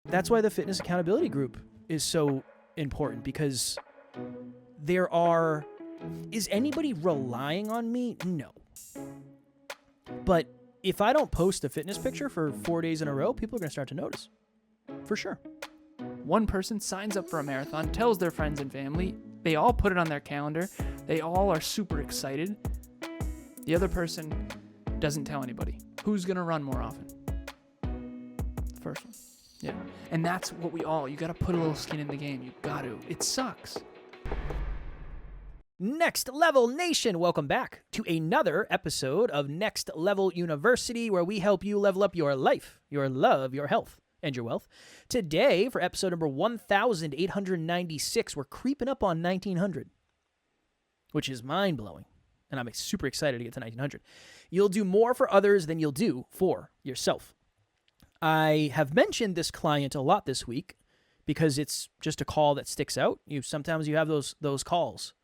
That's why the fitness accountability group is so important, because is anybody relying on me? No. But if I don't post a fitness picture for 4 days in a row, people are going to start to notice. For sure. One person signs up for a marathon, tells their friends and family. They all put it on their calendar. They all are super excited. The other person doesn't tell anybody. Who's going to run more often? The first one. Yeah. And that's what you got to put a little skin in the game. You got to. It sucks. Next Level Nation, welcome back to another episode of Next Level University, where we help you level up your life, your love, your health, and your wealth. Today, for episode number 1896, we're creeping up on 1900, which is mind-blowing, and I'm super excited to get to 1900. You'll do more for others than you'll do for yourself. I have mentioned this client a lot this week because it's just a call that sticks out. Sometimes you have those calls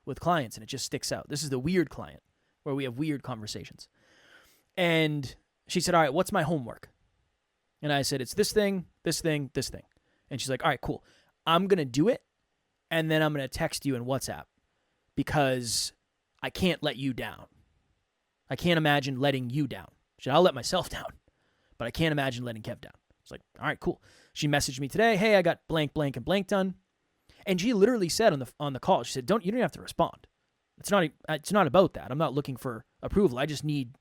with clients and it just sticks out. This is the weird client where we have weird conversations. And she said, all right, what's my homework? And I said, it's this thing, this thing, this thing. And she's like, all right, cool. I'm going to do it. And then I'm going to text you in WhatsApp because I can't let you down. I can't imagine letting you down. She said, I'll let myself down, but I can't imagine letting Kev down. It's like, all right, cool. She messaged me today. Hey, I got blank, blank, and blank done. And she literally said on the call, she said, you don't have to respond. It's not about that. I'm not looking for approval. I need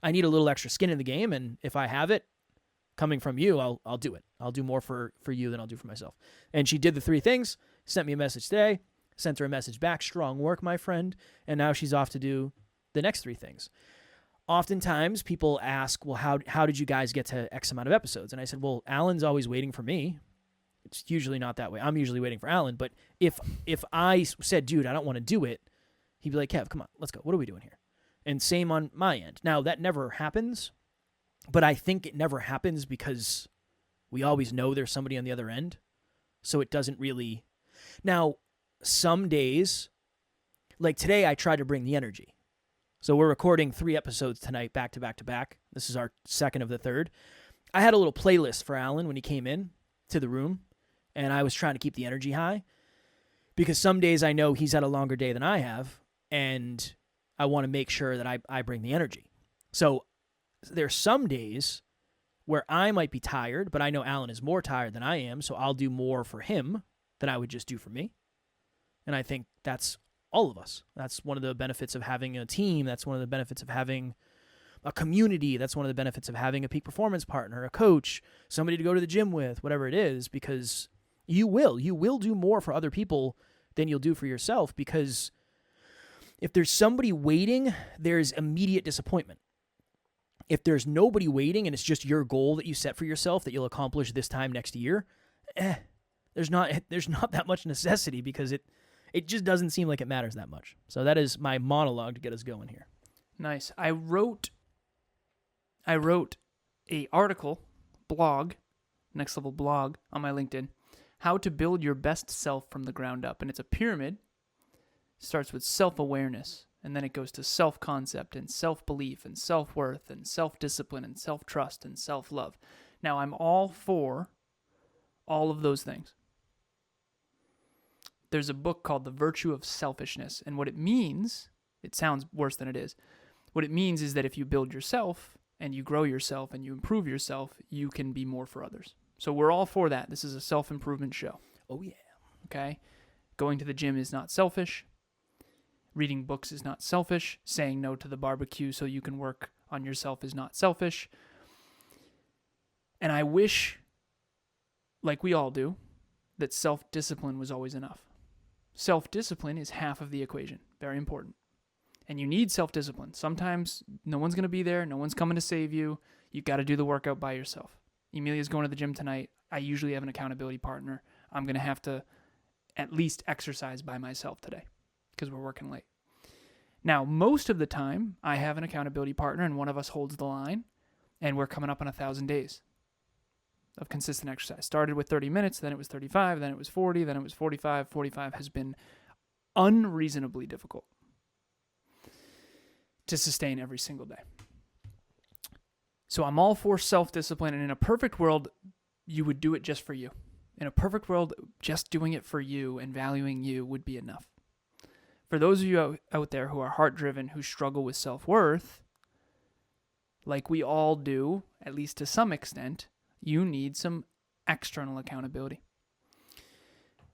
a little extra skin in the game, and if I have it coming from you, I'll do it. I'll do more for you than I'll do for myself. And she did the 3 things, sent me a message today, sent her a message back, strong work, my friend, and now she's off to do the next 3 things. Oftentimes, people ask, well, how did you guys get to X amount of episodes? And I said, well, Alan's always waiting for me. It's usually not that way. I'm usually waiting for Alan. But if I said, dude, I don't want to do it, he'd be like, Kev, come on, let's go. What are we doing here? And same on my end. Now, that never happens, but I think it never happens because we always know there's somebody on the other end. So it doesn't really. Now, some days, like today, I tried to bring the energy. So we're recording 3 episodes tonight, back to back to back. This is our second of the third. I had a little playlist for Alan when he came in to the room. And I was trying to keep the energy high because some days I know he's had a longer day than I have, and I want to make sure that I bring the energy. So there's some days where I might be tired, but I know Alan is more tired than I am, so I'll do more for him than I would just do for me. And I think that's all of us. That's one of the benefits of having a team. That's one of the benefits of having a community. That's one of the benefits of having a peak performance partner, a coach, somebody to go to the gym with, whatever it is, because you will do more for other people than you'll do for yourself, because if there's somebody waiting, there's immediate disappointment. If there's nobody waiting and it's just your goal that you set for yourself that you'll accomplish this time next year, there's not that much necessity because it just doesn't seem like it matters that much. So that is my monologue to get us going here. Nice. I wrote a blog, Next Level blog on my LinkedIn, how to build your best self from the ground up. And it's a pyramid. It starts with self-awareness, and then it goes to self-concept and self-belief and self-worth and self-discipline and self-trust and self-love. Now, I'm all for all of those things. There's a book called The Virtue of Selfishness, and what it means, it sounds worse than it is. What it means is that if you build yourself and you grow yourself and you improve yourself, you can be more for others. So we're all for that. This is a self-improvement show. Oh, yeah. Okay? Going to the gym is not selfish. Reading books is not selfish. Saying no to the barbecue so you can work on yourself is not selfish. And I wish, like we all do, that self-discipline was always enough. Self-discipline is half of the equation. Very important. And you need self-discipline. Sometimes no one's going to be there. No one's coming to save you. You got to do the workout by yourself. Emilia's going to the gym tonight. I usually have an accountability partner. I'm going to have to at least exercise by myself today because we're working late. Now, most of the time, I have an accountability partner and one of us holds the line, and we're coming up on 1,000 days of consistent exercise. Started with 30 minutes, then it was 35, then it was 40, then it was 45. 45 has been unreasonably difficult to sustain every single day. So I'm all for self-discipline, and in a perfect world, you would do it just for you. In a perfect world, just doing it for you and valuing you would be enough. For those of you out there who are heart-driven, who struggle with self-worth, like we all do, at least to some extent, you need some external accountability.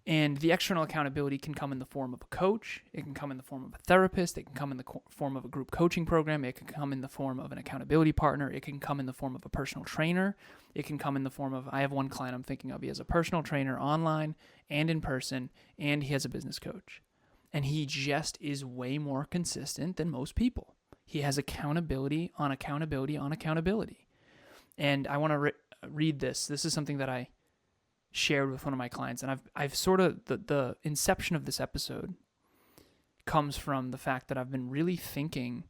And the external accountability can come in the form of a coach. It can come in the form of a therapist. It can come in the form of a group coaching program. It can come in the form of an accountability partner. It can come in the form of a personal trainer. It can come in the form of, I have one client I'm thinking of. He has a personal trainer online and in person, and he has a business coach. And he just is way more consistent than most people. He has accountability on accountability on accountability. And I want to read this. This is something that I shared with one of my clients, and I've sort of, the inception of this episode comes from the fact that I've been really thinking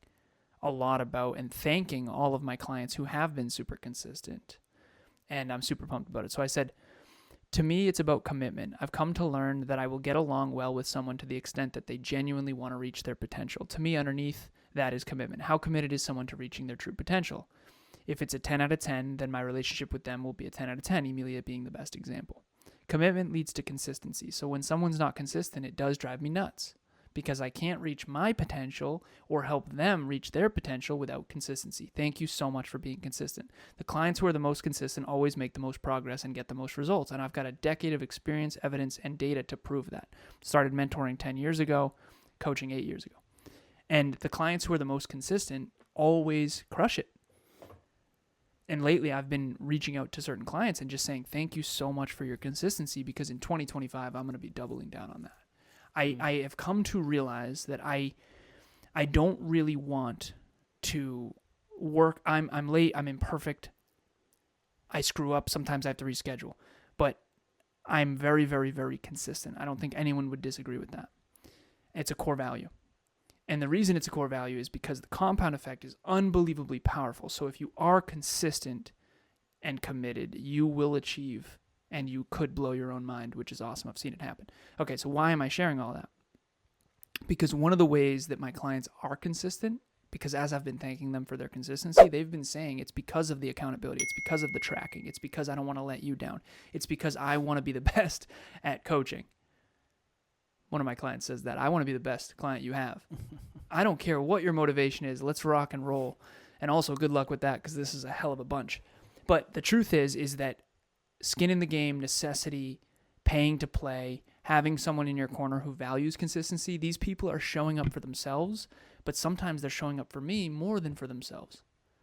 a lot about and thanking all of my clients who have been super consistent, and I'm super pumped about it. So I said, to me, it's about commitment. I've come to learn that I will get along well with someone to the extent that they genuinely want to reach their potential. To me, underneath that is commitment. How committed is someone to reaching their true potential? If it's a 10 out of 10, then my relationship with them will be a 10 out of 10, Emilia being the best example. Commitment leads to consistency. So when someone's not consistent, it does drive me nuts because I can't reach my potential or help them reach their potential without consistency. Thank you so much for being consistent. The clients who are the most consistent always make the most progress and get the most results. And I've got a decade of experience, evidence, and data to prove that. Started mentoring 10 years ago, coaching 8 years ago. And the clients who are the most consistent always crush it. And lately, I've been reaching out to certain clients and just saying, thank you so much for your consistency, because in 2025, I'm going to be doubling down on that. I have come to realize that I don't really want to work. I'm late. I'm imperfect. I screw up. Sometimes I have to reschedule. But I'm very, very, very consistent. I don't think anyone would disagree with that. It's a core value. And the reason it's a core value is because the compound effect is unbelievably powerful. So if you are consistent and committed, you will achieve, and you could blow your own mind, which is awesome. I've seen it happen. Okay, so why am I sharing all that? Because one of the ways that my clients are consistent, because as I've been thanking them for their consistency, they've been saying it's because of the accountability. It's because of the tracking. It's because I don't want to let you down. It's because I want to be the best at coaching. One of my clients says that, I want to be the best client you have. I don't care what your motivation is. Let's rock and roll. And also good luck with that, because this is a hell of a bunch. But the truth is that skin in the game, necessity, paying to play, having someone in your corner who values consistency, these people are showing up for themselves, but sometimes they're showing up for me more than for themselves.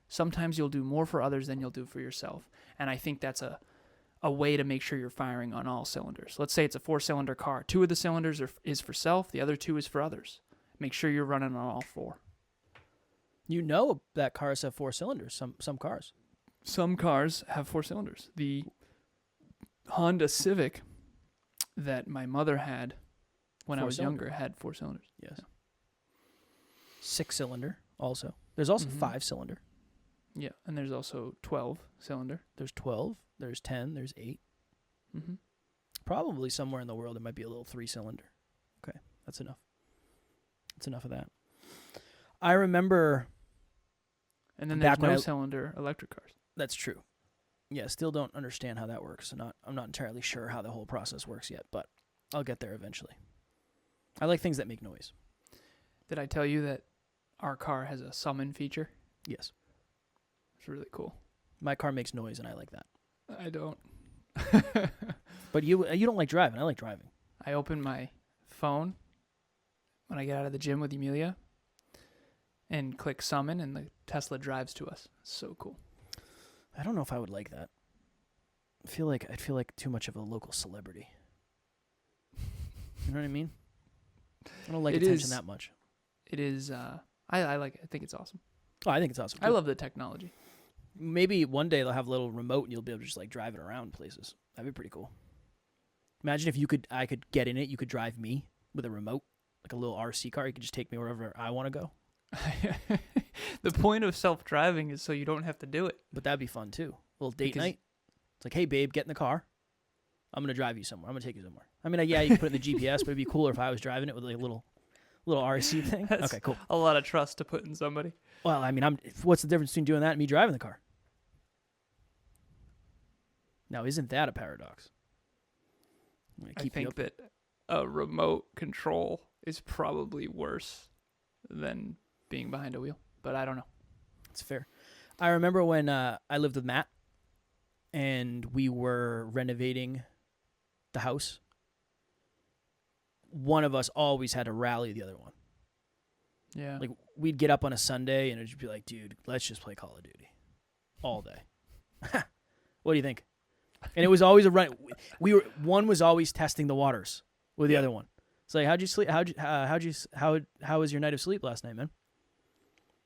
Sometimes you'll do more for others than you'll do for yourself. And I think that's a way to make sure you're firing on all cylinders. Let's say it's a 4-cylinder car. 2 of the cylinders is for self. The other 2 is for others. Make sure you're running on all 4. You know that cars have 4 cylinders, some cars. Some cars have 4 cylinders. The Honda Civic that my mother had when I was younger had 4 cylinders. Yes. Yeah. 6-cylinder also. There's also 5-cylinder. Yeah, and there's also 12-cylinder. There's 12. There's 10. There's 8. Mm-hmm. Probably somewhere in the world it might be a little 3-cylinder. Okay, that's enough. That's enough of that. I remember. And then there's no-cylinder electric cars. That's true. Yeah, still don't understand how that works. I'm not entirely sure how the whole process works yet, but I'll get there eventually. I like things that make noise. Did I tell you that our car has a summon feature? Yes. It's really cool. My car makes noise, and I like that. I don't. But you don't like driving. I like driving. I open my phone when I get out of the gym with Emilia and click summon, and the Tesla drives to us. It's so cool. I don't know if I would like that. I'd feel like too much of a local celebrity. You know what I mean? I don't like attention that much. It is. I like it. I think it's awesome. Oh, I think it's awesome too. I love the technology. Maybe one day they'll have a little remote and you'll be able to just like drive it around places. That'd be pretty cool. Imagine if I could get in it, you could drive me with a remote, like a little RC car. You could just take me wherever I want to go. The point of self-driving is so you don't have to do it. But that'd be fun too. A little date night. It's like, hey babe, get in the car. I'm going to drive you somewhere. I'm going to take you somewhere. I mean, yeah, you can put it in the GPS, but it'd be cooler if I was driving it with like a little RC thing. That's okay, cool. A lot of trust to put in somebody. Well, I mean, what's the difference between doing that and me driving the car? Now, isn't that a paradox? I'm gonna I keep you think up. that a remote control is probably worse than being behind a wheel, but I don't know. It's fair. I remember when I lived with Matt and we were renovating the house. One of us always had to rally the other one. Yeah. Like, we'd get up on a Sunday and it'd just be like, dude, let's just play Call of Duty all day. What do you think? And it was always a run. One was always testing the waters with the other one. It's like, how'd you sleep? How was your night of sleep last night, man?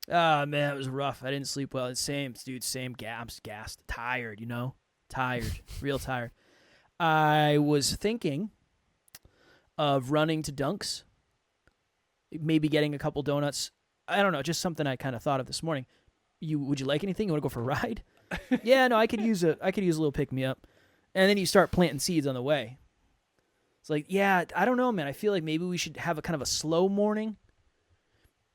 Man, it was rough. I didn't sleep well. It's same, dude. Same. I'm gassed, tired. Tired, real tired. I was thinking of running to Dunks, maybe getting a couple donuts. I don't know, just something I kind of thought of this morning. Would you like anything? You want to go for a ride? Yeah, no, I could use a little pick me up. And then you start planting seeds on the way. It's like, yeah, I don't know, man. I feel like maybe we should have a kind of a slow morning,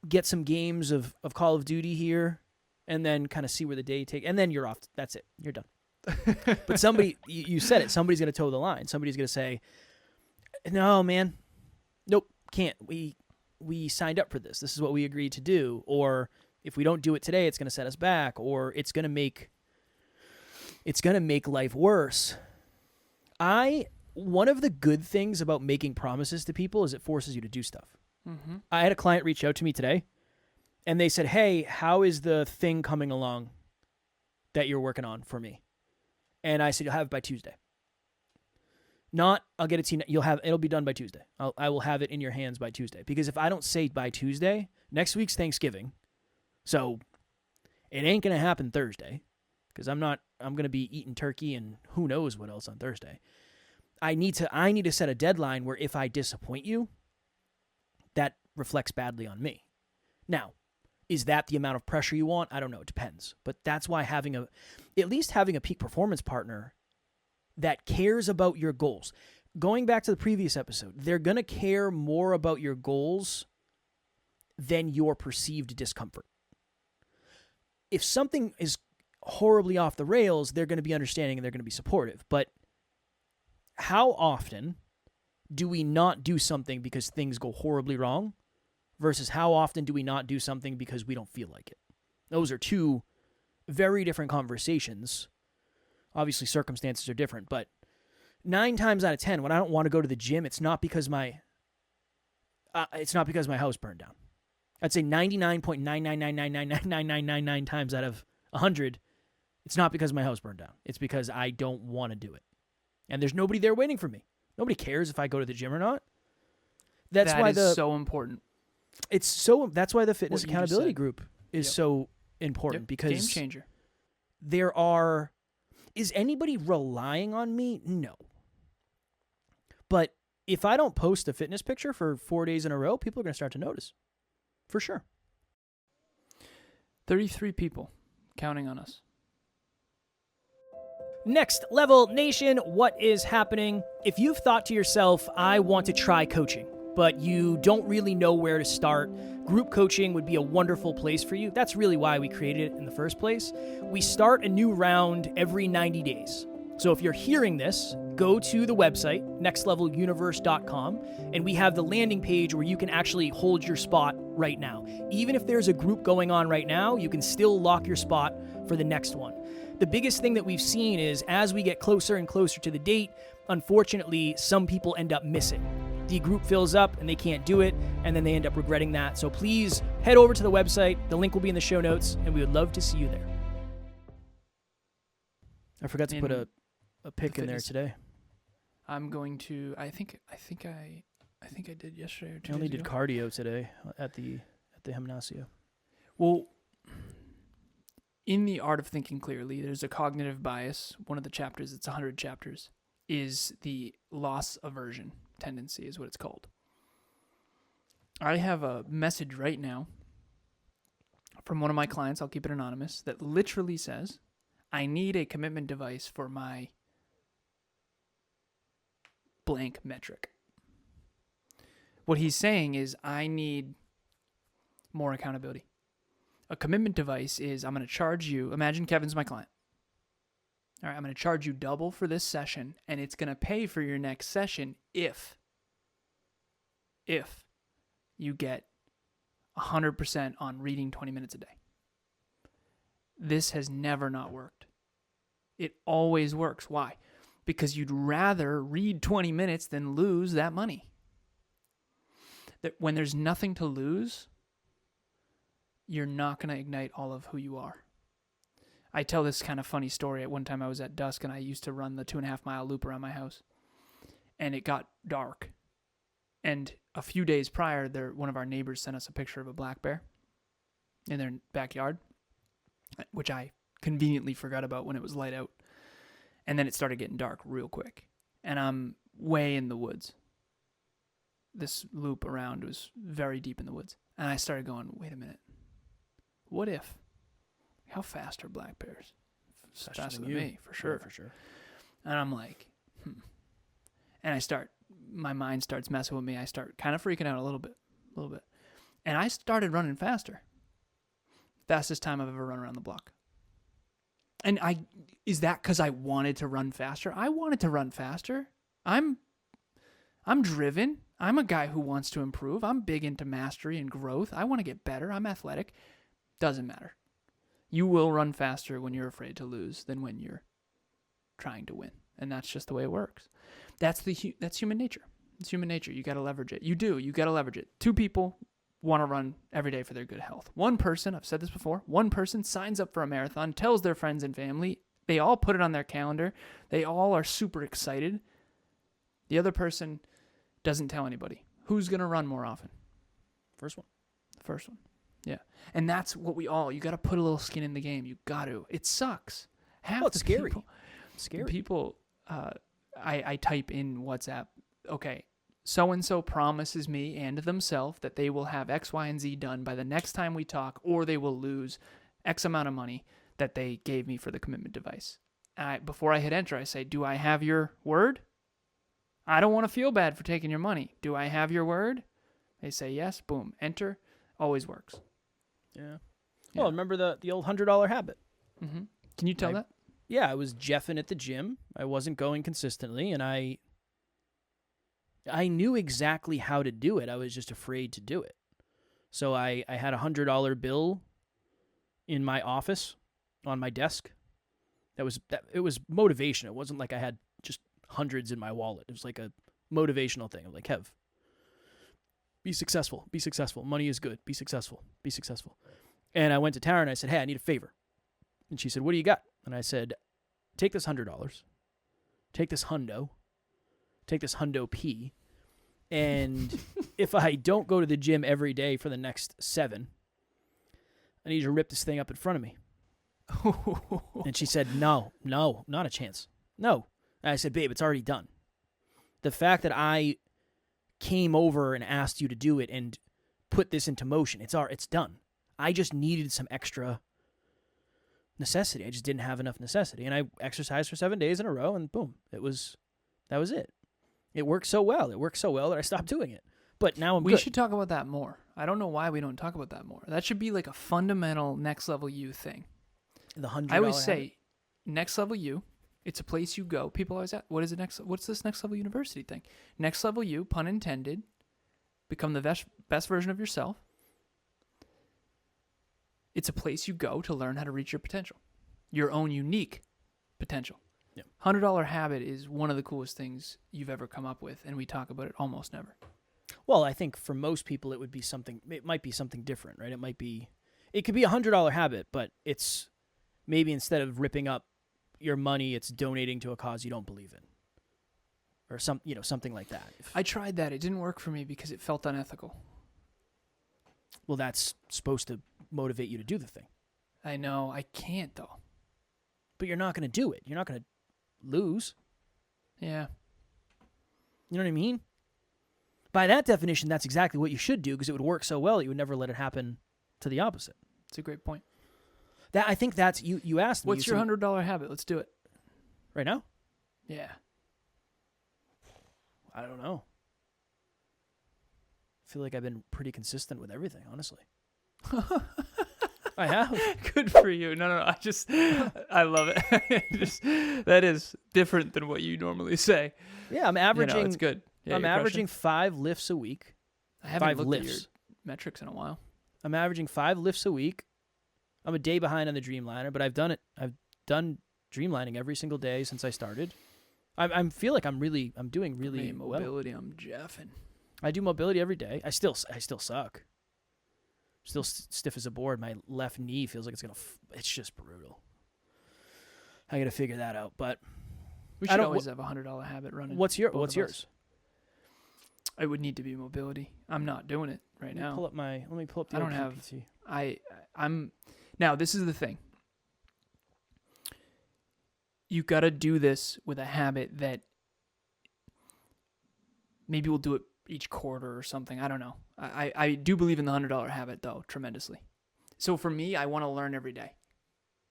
get some games of Call of Duty here, and then kind of see where the day takes. And then you're off. That's it. You're done. But somebody, you said it. Somebody's going to toe the line. Somebody's going to say, no, man. Nope, can't. We signed up for this. This is what we agreed to do. Or if we don't do it today, it's going to set us back. Or it's going to make life worse. One of the good things about making promises to people is it forces you to do stuff. Mm-hmm. I had a client reach out to me today, and they said, hey, how is the thing coming along that you're working on for me? And I said, you'll have it by Tuesday. Not, I'll get it to you. It'll be done by Tuesday. I will have it in your hands by Tuesday. Because if I don't say by Tuesday, next week's Thanksgiving, so it ain't going to happen Thursday, because I'm going to be eating turkey and who knows what else on Thursday. I need to set a deadline where if I disappoint you, that reflects badly on me. Now, is that the amount of pressure you want? I don't know. It depends. But that's why at least having a peak performance partner that cares about your goals. Going back to the previous episode, they're going to care more about your goals than your perceived discomfort. If something is horribly off the rails, they're going to be understanding and they're going to be supportive. But how often do we not do something because things go horribly wrong versus how often do we not do something because we don't feel like it? Those are two very different conversations. Obviously, circumstances are different, but 9 times out of 10, when I don't want to go to the gym, it's not because my house burned down. I'd say 99.999999999 times out of 100, it's not because my house burned down. It's because I don't want to do it. And there's nobody there waiting for me. Nobody cares if I go to the gym or not. That is so important. That's why the fitness accountability group is so important because game changer. Is anybody relying on me? No. But if I don't post a fitness picture for 4 days in a row, people are going to start to notice. For sure. 33 people counting on us. Next Level Nation, what is happening? If you've thought to yourself, I want to try coaching, but you don't really know where to start, group coaching would be a wonderful place for you. That's really why we created it in the first place. We start a new round every 90 days. So if you're hearing this, go to the website, nextleveluniverse.com, and we have the landing page where you can actually hold your spot right now. Even if there's a group going on right now, you can still lock your spot for the next one. The biggest thing that we've seen is as we get closer and closer to the date, unfortunately, some people end up missing. The group fills up and they can't do it, and then they end up regretting that. So please head over to the website. The link will be in the show notes, and we would love to see you there. I forgot to put a pick in there today. I'm going to. I think I did yesterday or 2 days I only did ago. cardio today at the gimnasio. Well, in the Art of Thinking Clearly, there's a cognitive bias. One of the chapters, it's 100 chapters, is the loss aversion tendency, is what it's called. I have a message right now from one of my clients, I'll keep it anonymous, that literally says, I need a commitment device for my blank metric. What he's saying is, I need more accountability. A commitment device is, I'm going to charge you. Imagine Kevin's my client. All right, I'm going to charge you double for this session, and it's going to pay for your next session if you get 100% on reading 20 minutes a day. This has never not worked. It always works. Why? Because you'd rather read 20 minutes than lose that money. That when there's nothing to lose, you're not going to ignite all of who you are. I tell this kind of funny story. At one time I was at dusk and I used to run the 2.5 mile loop around my house. And it got dark. And a few days prior, one of our neighbors sent us a picture of a black bear in their backyard, which I conveniently forgot about when it was light out. And then it started getting dark real quick. And I'm way in the woods. This loop around was very deep in the woods. And I started going, wait a minute. What if? How fast are black bears? Faster than me, for sure. Yeah, for sure. And I'm like, And my mind starts messing with me. I start kind of freaking out a little bit. And I started running faster. Fastest time I've ever run around the block. And is that because I wanted to run faster? I wanted to run faster. I'm driven. I'm a guy who wants to improve. I'm big into mastery and growth. I want to get better. I'm athletic. Doesn't matter. You will run faster when you're afraid to lose than when you're trying to win. And that's just the way it works. That's human nature. It's human nature. You got to leverage it. You got to leverage it. 2 people want to run every day for their good health. One person, I've said this before, one person signs up for a marathon, tells their friends and family. They all put it on their calendar. They all are super excited. The other person doesn't tell anybody. Who's going to run more often? First one. The first one. Yeah. And that's what you got to put a little skin in the game. You got to. It sucks. It's scary. Scary. People, I type in WhatsApp, okay, so-and-so promises me and themselves that they will have X, Y, and Z done by the next time we talk, or they will lose X amount of money that they gave me for the commitment device. Before I hit enter, I say, do I have your word? I don't want to feel bad for taking your money. Do I have your word? They say yes, boom, enter, always works. Yeah. Well, remember the old $100 habit? Mm-hmm. Can you tell that? Yeah, I was jeffing at the gym. I wasn't going consistently, and I knew exactly how to do it. I was just afraid to do it. So I had a $100 bill in my office on my desk. It was motivation. It wasn't like I had just hundreds in my wallet. It was like a motivational thing. I'm like, Kev, be successful. Be successful. Money is good. Be successful. Be successful. And I went to Tara and I said, hey, I need a favor. And she said, what do you got? And I said, take this $100. Take this hundo. Take this hundo P. And if I don't go to the gym every day for the next 7, I need you to rip this thing up in front of me. And she said, no, not a chance. No. And I said, babe, it's already done. The fact that I came over and asked you to do it and put this into motion, it's done. I just needed some extra necessity. I just didn't have enough necessity. And I exercised for 7 days in a row, and boom, that was it. It worked so well. That I stopped doing it. But now I'm good. We should talk about that more. I don't know why we don't talk about that more. That should be like a fundamental Next Level You thing. The $100 I always say, Next Level You, it's a place you go. People always ask, what's this Next Level University thing? Next Level You, pun intended, become the best version of yourself. It's a place you go to learn how to reach your potential, your own unique potential. Yep. $100 habit is one of the coolest things you've ever come up with, and we talk about it almost never. Well, I think for most people it might be something different, right? It could be a $100 habit, but it's maybe instead of ripping up your money, it's donating to a cause you don't believe in. Or something like that. I tried that. It didn't work for me because it felt unethical. Well, that's supposed to motivate you to do the thing. I know. I can't, though. But you're not going to do it. You're not going to lose. Yeah. You know what I mean? By that definition, that's exactly what you should do, because it would work so well that you would never let it happen to the opposite. It's a great point. I think that's, you asked me. What's your $100 habit? Let's do it. Right now? Yeah. I don't know. I feel like I've been pretty consistent with everything, honestly. I have. Good for you. No. I love it. That is different than what you normally say. Yeah, I'm averaging. It's good. Yeah, I'm averaging 5 lifts a week. I haven't 5 looked lifts. at your metrics in a while. I'm averaging 5 lifts a week. I'm a day behind on the Dreamliner, but I've done it. I've done Dreamlining every single day since I started. I feel like I'm doing really well. Mobility, I'm jeffing. I do mobility every day. I still suck. Still stiff as a board. My left knee feels like it's gonna. It's just brutal. I got to figure that out. But we should always have $100 habit running. What's yours? It would need to be mobility. I'm not doing it right now. Let me pull up the I don't old have. PPT. I'm now. This is the thing. You got to do this with a habit that maybe we'll do it each quarter or something. I don't know. I do believe in the $100 habit, though, tremendously. So for me, I want to learn every day.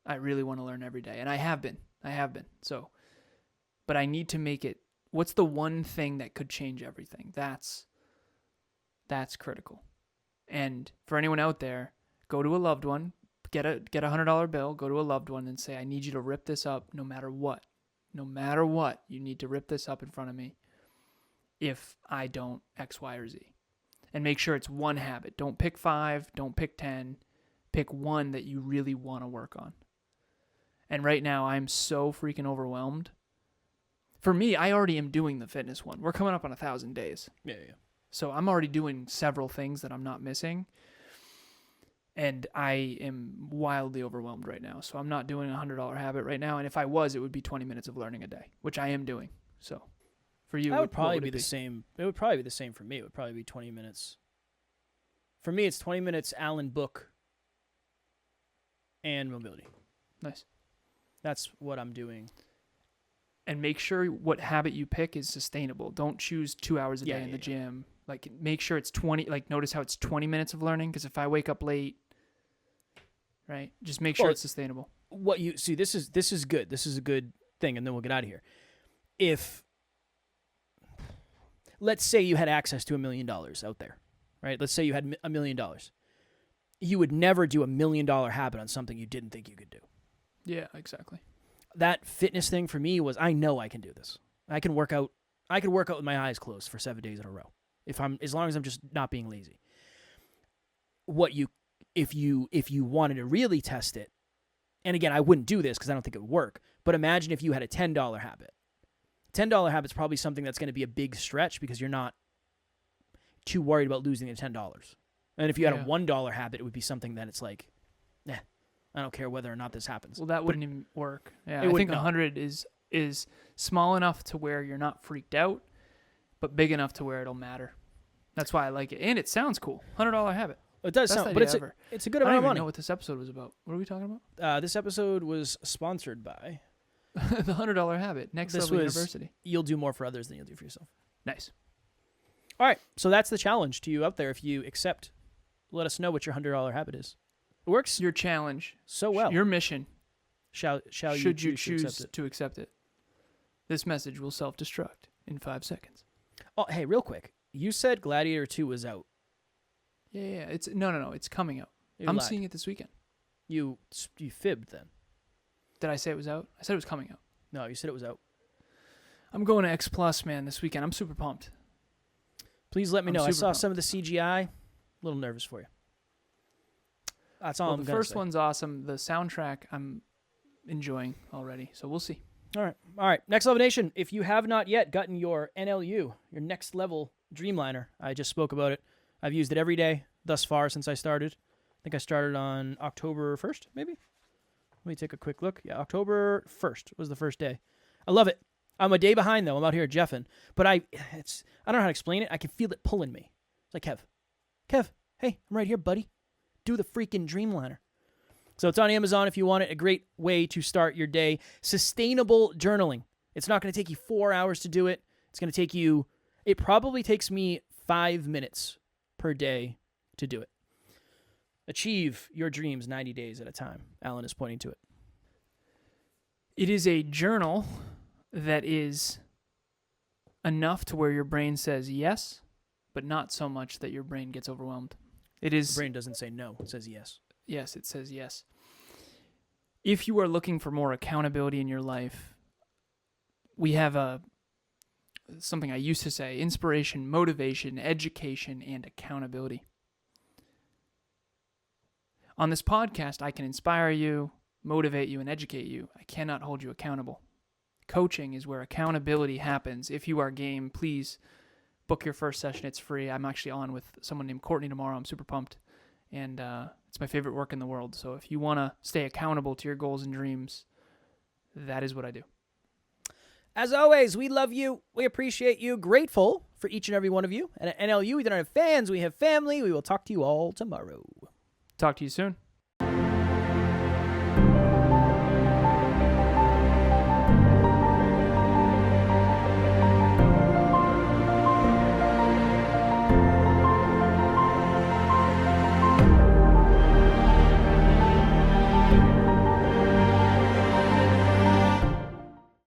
I really want to learn every day. And I have been. So, but I need to make it. What's the one thing that could change everything? That's critical. And for anyone out there, go to a loved one. Get a $100 bill, go to a loved one and say, I need you to rip this up no matter what. No matter what, you need to rip this up in front of me if I don't X, Y, or Z. And make sure it's one habit. Don't pick 5, don't pick 10. Pick one that you really want to work on. And right now, I'm so freaking overwhelmed. For me, I already am doing the fitness one. We're coming up on 1,000 days. Yeah. So I'm already doing several things that I'm not missing. And I am wildly overwhelmed right now. So I'm not doing a $100 habit right now. And if I was, it would be 20 minutes of learning a day, which I am doing. So for you, that would probably be the same. It would probably be the same for me. It would probably be 20 minutes. For me, it's 20 minutes Alan book and mobility. Nice. That's what I'm doing. And make sure what habit you pick is sustainable. Don't choose 2 hours a day in the gym. Like, make sure it's 20. Like, notice how it's 20 minutes of learning. Because if I wake up late, right, just make sure it's sustainable. What you see, this is good. This is a good thing, and then we'll get out of here. If let's say you had access to $1 million out there, right? Let's say you had $1 million. You would never do $1 million habit on something you didn't think you could do. Yeah, exactly. That fitness thing for me was, I know I can do this. I can work out. I could work out with my eyes closed for 7 days in a row, as long as I'm just not being lazy. If you wanted to really test it, and again, I wouldn't do this because I don't think it would work. But imagine if you had a $10 habit. $10 habit's probably something that's going to be a big stretch because you're not too worried about losing the $10. And if you had a $1 habit, it would be something that it's like, I don't care whether or not this happens. Well, that wouldn't even work. Yeah, I think 100 is small enough to where you're not freaked out, but big enough to where it'll matter. That's why I like it, and it sounds cool. $100 habit. It does sound, but it's a good amount of money. I don't even know what this episode was about. What are we talking about? This episode was sponsored by the $100 habit. Next Level University. You'll do more for others than you'll do for yourself. Nice. All right, so that's the challenge to you out there. If you accept, let us know what your $100 habit is. It works. Your challenge. So well. Your mission. Should you choose to accept it? This message will self-destruct in 5 seconds. Oh, hey, real quick. You said Gladiator 2 was out. Yeah. It's no. It's coming out. I'm seeing it this weekend. You fibbed then. Did I say it was out? I said it was coming out. No, you said it was out. I'm going to X Plus, man, this weekend. I'm super pumped. Please let me know. I saw some of the CGI. A little nervous for you. That's all I'm going to say. The first one's awesome. The soundtrack I'm enjoying already, so we'll see. All right. Next Level Nation, if you have not yet gotten your NLU, your Next Level Dreamliner, I just spoke about it. I've used it every day thus far since I started. I think I started on October 1st, maybe? Let me take a quick look. Yeah, October 1st was the first day. I love it. I'm a day behind, though. I'm out here jeffing. But I don't know how to explain it. I can feel it pulling me. It's like, Kev, hey, I'm right here, buddy. Do the freaking Dreamliner. So it's on Amazon if you want it. A great way to start your day. Sustainable journaling. It's not going to take you 4 hours to do it. It's going to take you, it probably takes me 5 minutes per day to do it. Achieve your dreams 90 days at a time. Alan is pointing to it. It is a journal that is enough to where your brain says yes, but not so much that your brain gets overwhelmed. It is. The brain doesn't say no. It says yes. Yes, it says yes. If you are looking for more accountability in your life, we have something I used to say: inspiration, motivation, education, and accountability. On this podcast, I can inspire you, motivate you, and educate you. I cannot hold you accountable. Coaching is where accountability happens. If you are game, please book your first session. It's free. I'm actually on with someone named Courtney tomorrow. I'm super pumped. And it's my favorite work in the world. So if you want to stay accountable to your goals and dreams, that is what I do. As always, we love you. We appreciate you. Grateful for each and every one of you. And at NLU, we don't have fans. We have family. We will talk to you all tomorrow. Talk to you soon.